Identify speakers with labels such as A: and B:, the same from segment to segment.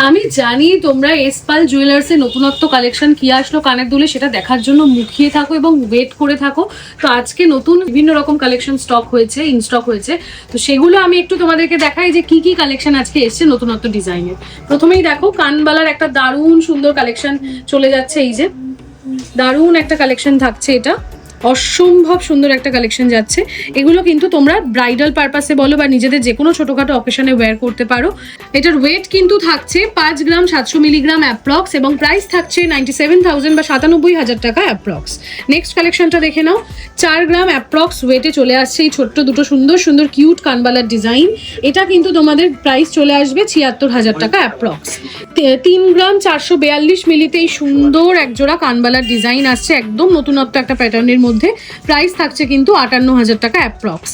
A: আমি জানি তোমরা এসপাল জুয়েলার্সের নতুনত্ব কালেকশন কি আসলো কানের দুলে সেটা দেখার জন্য মুখিয়ে থাকো এবং ওয়েট করে থাকো। তো আজকে নতুন বিভিন্ন রকম কালেকশন স্টক হয়েছে, ইন স্টক হয়েছে, তো সেগুলো আমি একটু তোমাদেরকে দেখাই যে কি কি কালেকশন আজকে এসছে নতুনত্ব ডিজাইনের। প্রথমেই দেখো কানবালার একটা দারুণ সুন্দর কালেকশন চলে যাচ্ছে। এই যে দারুণ একটা কালেকশন থাকছে, এটা অসম্ভব সুন্দর একটা কালেকশন যাচ্ছে। এগুলো কিন্তু তোমরা ব্রাইডাল পারপাসে বলো বা নিজেদের যে কোনো ছোটোখাটো অকেশনে ওয়্যার করতে পারো। এটার ওয়েট কিন্তু থাকছে 5 গ্রাম 700 মিলিগ্রাম অ্যাপ্রক্স এবং প্রাইস থাকছে 97,000 বা 97,000 টাকা অ্যাপ্রক্স। নেক্সট কালেকশনটা দেখে নাও। 4 গ্রাম অ্যাপ্রক্স ওয়েটে চলে আসছে এই ছোট্ট দুটো সুন্দর সুন্দর কিউট কানবালার ডিজাইন। এটা কিন্তু তোমাদের প্রাইস চলে আসবে 76,000 টাকা অ্যাপ্রক্স। 3 গ্রাম 442 মিলিতে এই সুন্দর একজোড়া কানবালার ডিজাইন আসছে, একদম নতুনত্ব একটা প্যাটার্নের মধ্যে। প্রাইস থাকছে কিন্তু 58,000 টাকা অ্যাপ্রক্স।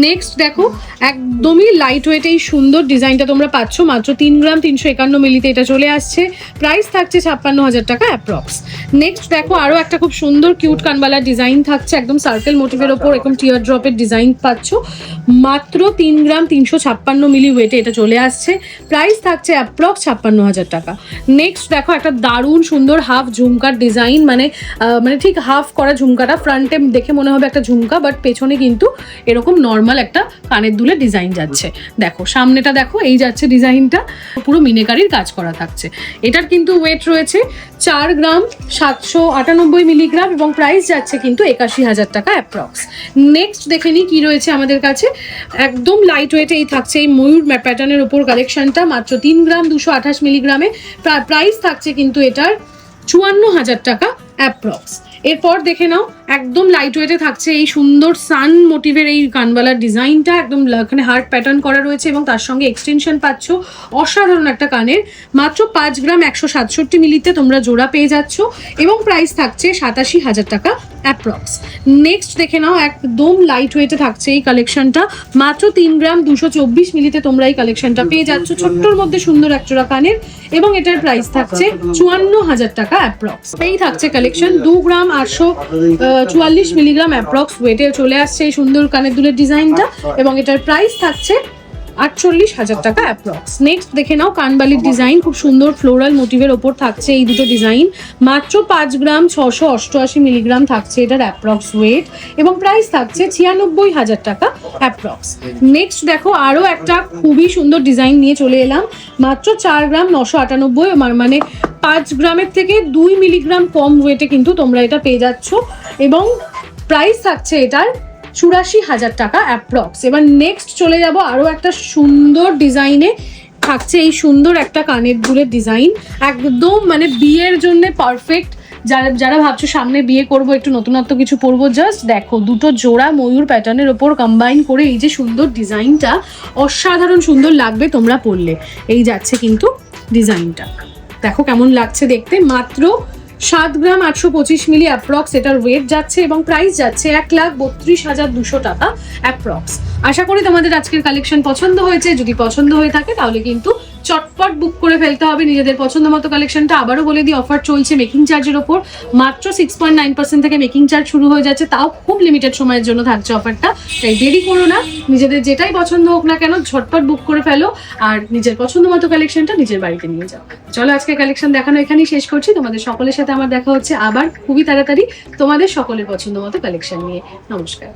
A: নেক্সট দেখো একদমই লাইট ওয়েট এই সুন্দর ডিজাইনটা তোমরা পাচ্ছ মাত্র 3 গ্রাম 351 মিলিতে এটা চলে আসছে, প্রাইস থাকছে 56,000 টাকা অ্যাপ্রক্স। নেক্সট দেখো আরো একটা খুব সুন্দর কিউট কানবালার ডিজাইন থাকছে, একদম সার্কেল মোটিভের ওপর এরকম টিয়ার ড্রপের ডিজাইন পাচ্ছ, মাত্র 3 গ্রাম 356 মিলি ওয়েটে এটা চলে আসছে, প্রাইস থাকছে অ্যাপ্রক্স 56,000 টাকা। নেক্সট দেখো একটা দারুণ সুন্দর হাফ ঝুমকার ডিজাইন, মানে ঠিক হাফ করা ঝুমকাটা, ফ্রন্টে দেখে মনে হবে একটা ঝুমকা বাট পেছনে কিন্তু এরকম নর্মাল একটা কানের দুলে ডিজাইন যাচ্ছে। দেখো সামনেটা দেখো, এই যাচ্ছে ডিজাইনটা, পুরো মিনেকারির কাজ করা থাকছে। এটার কিন্তু ওয়েট রয়েছে 4 গ্রাম 798 মিলিগ্রাম এবং প্রাইস যাচ্ছে কিন্তু 81,000 টাকা অ্যাপ্রক্স। নেক্সট দেখে নিই কি রয়েছে আমাদের কাছে। একদম লাইট ওয়েটে এই থাকছে এই ময়ূর প্যাটার্নের ওপর কালেকশনটা, মাত্র 3 গ্রাম 228 মিলিগ্রামে, প্রাইস থাকছে কিন্তু এটার 54,000 টাকা অ্যাপ্রক্স। এরপর দেখে নাও একদম লাইট ওয়েটে থাকছে এই সুন্দর সান মোটিভের এই কানবালার ডিজাইনটা, একদম এখানে হার্ট প্যাটার্ন করা রয়েছে এবং তার সঙ্গে এক্সটেনশন পাচ্ছ, অসাধারণ একটা কানের, মাত্র 5 গ্রাম 167 মিলিতে তোমরা জোড়া পেয়ে যাচ্ছ এবং প্রাইস থাকছে 87,000 টাকা অ্যাপ্রক্স। নেক্সট দেখে নাও একদম লাইট ওয়েটে থাকছে এই কালেকশনটা, মাত্র 3 গ্রাম 224 মিলিতে তোমরা এই কালেকশনটা পেয়ে যাচ্ছ, ছোট্টর মধ্যে সুন্দর একজোড়া কানের এবং এটার প্রাইস থাকছে 54,000 টাকা অ্যাপ্রক্স। এই থাকছে কালেকশন 2 গ্রাম 844 মিলিগ্রাম অ্যাপ্রক্স ওয়েটে চলে আসছে এই সুন্দর কানের দুলের ডিজাইনটা এবং এটার প্রাইস থাকছে 48,000 টাকা অ্যাপ্রক্স। নেক্সট দেখে নাও কানবালির ডিজাইন, খুব সুন্দর ফ্লোরাল মোটিভের ওপর থাকছে এই দুটো ডিজাইন, মাত্র 5 গ্রাম 688 মিলিগ্রাম থাকছে এটার অ্যাপ্রক্স ওয়েট এবং প্রাইস থাকছে 96,000 টাকা অ্যাপ্রক্স। নেক্সট দেখো আরও একটা খুবই সুন্দর ডিজাইন নিয়ে চলে এলাম, মাত্র 4 গ্রাম 998, মানে 5 গ্রামের থেকে 2 মিলিগ্রাম কম ওয়েটে কিন্তু তোমরা এটা পেয়ে যাচ্ছ এবং প্রাইস থাকছে এটার 84,000 টাকা অ্যাপ্রক্স। এবার নেক্সট চলে যাব আরও একটা সুন্দর ডিজাইনে, থাকছে এই সুন্দর একটা কানের দুলের ডিজাইন, একদম মানে বিয়ের জন্য পারফেক্ট। যারা ভাবছো সামনে বিয়ে করব, একটু নতুনত্ব কিছু পরবো, জাস্ট দেখো দুটো জোড়া ময়ূর প্যাটার্নের ওপর কম্বাইন করে এই যে সুন্দর ডিজাইনটা, অসাধারণ সুন্দর লাগবে তোমরা পরলে। এই যাচ্ছে কিন্তু ডিজাইনটা, দেখো কেমন লাগছে দেখতে। মাত্র 7 গ্রাম 825 মিলি অ্যাপ্রক্স এটার ওয়েট যাচ্ছে এবং প্রাইস যাচ্ছে 1,32,200 টাকা অ্যাপ্রক্স। আশা করি তোমাদের আজকের কালেকশন পছন্দ হয়েছে। যদি পছন্দ হয়ে থাকে তাহলে কিন্তু চটপট বুক করে ফেলতে হবে নিজেদের পছন্দ মতো কালেকশনটা। আবারও বলে দিই অফার চলছে মেকিং চার্জের ওপর, মাত্র 6.9% থেকে মেকিং চার্জ শুরু হয়ে যাচ্ছে, তাও খুব লিমিটেড সময়ের জন্য থাকছে অফারটা, তাই দেরি করো না, নিজেদের যেটাই পছন্দ হোক না কেন ঝটপট বুক করে ফেলো আর নিজের পছন্দ মতো কালেকশনটা নিজের বাড়িতে নিয়ে যাও। চলো আজকে কালেকশন দেখানো এখানেই শেষ করছি। তোমাদের সকলের সাথে আমার দেখা হচ্ছে আবার খুবই তাড়াতাড়ি তোমাদের সকলের পছন্দ মতো কালেকশন নিয়ে। নমস্কার।